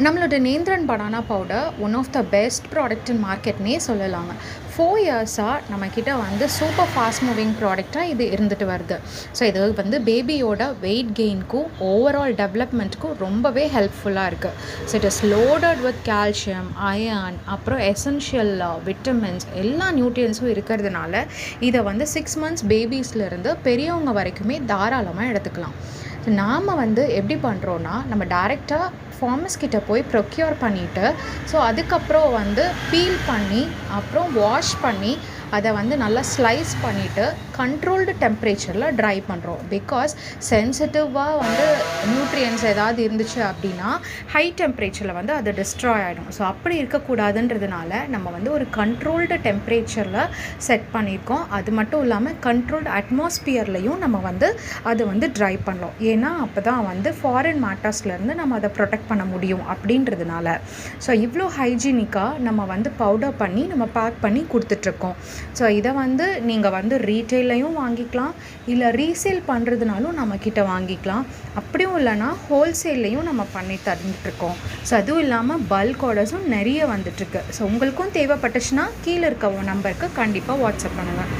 நம்மளோட nendran banana powder one of the best product in மார்க்கெட்னே சொல்லலாங்க. 4 இயர்ஸாக நம்மக்கிட்ட வந்து சூப்பர் ஃபாஸ்ட் மூவிங் ப்ராடக்டாக இது இருந்துட்டு வருது. ஸோ இது வந்து பேபியோட வெயிட் கெயின்க்கும் ஓவரால் டெவலப்மெண்ட்டுக்கும் ரொம்பவே ஹெல்ப்ஃபுல்லாக இருக்குது. So it is loaded with calcium, iron, அப்புறம் எசென்ஷியல் விட்டமின்ஸ் எல்லா நியூட்ரியன்ஸும் இருக்கிறதுனால இதை வந்து 6 months பேபிஸ்லேருந்து பெரியவங்க வரைக்குமே தாராளமாக எடுத்துக்கலாம். ஸோ நாம் வந்து எப்படி பண்ணுறோன்னா, நம்ம டைரெக்டாக ஃபார்மர்ஸ் கிட்ட போய் ப்ரொக்யூர் பண்ணிவிட்டு, ஸோ அதுக்கப்புறம் வந்து பீல் பண்ணி அப்புறம் வாஷ் பண்ணி அதை வந்து நல்லா ஸ்லைஸ் பண்ணிவிட்டு கண்ட்ரோல்டு டெம்பரேச்சரில் ட்ரை பண்ணுறோம். பிகாஸ் சென்சிட்டிவாக வந்து நியூட்ரியன்ஸ் ஏதாவது இருந்துச்சு அப்படின்னா ஹை டெம்பரேச்சரில் வந்து அது டிஸ்ட்ராய் ஆகிடும். ஸோ அப்படி இருக்கக்கூடாதுன்றதுனால நம்ம வந்து ஒரு கண்ட்ரோல்டு டெம்பரேச்சரில் செட் பண்ணியிருக்கோம். அது மட்டும் இல்லாமல் கண்ட்ரோல்டு அட்மாஸ்பியர்லையும் நம்ம வந்து அது வந்து ட்ரை பண்ணோம். ஏன்னா அப்போ தான் வந்து ஃபாரின் மேட்டர்ஸ்லேருந்து நம்ம அதை ப்ரொடெக்ட் பண்ண முடியும் அப்படின்றதுனால. ஸோ இவ்வளோ ஹைஜீனிக்காக நம்ம வந்து பவுடர் பண்ணி நம்ம பேக் பண்ணி கொடுத்துட்ருக்கோம். ஸோ இதை வந்து நீங்கள் வந்து ரீட்டெயிலையும் வாங்கிக்கலாம், இல்லை ரீசேல் பண்ணுறதுனாலும் நம்மக்கிட்ட வாங்கிக்கலாம். அப்படியும் இல்லைனா ஹோல்சேல்லையும் நம்ம பண்ணி தந்துட்டுருக்கோம். ஸோ அதுவும் இல்லாமல் பல்க் ஆர்டர்ஸும் நிறைய வந்துட்டுருக்கு. ஸோ உங்களுக்கும் தேவைப்பட்டுச்சுன்னா கீழே இருக்க நம்பருக்கு கண்டிப்பாக வாட்ஸ்அப் பண்ணுங்கள்.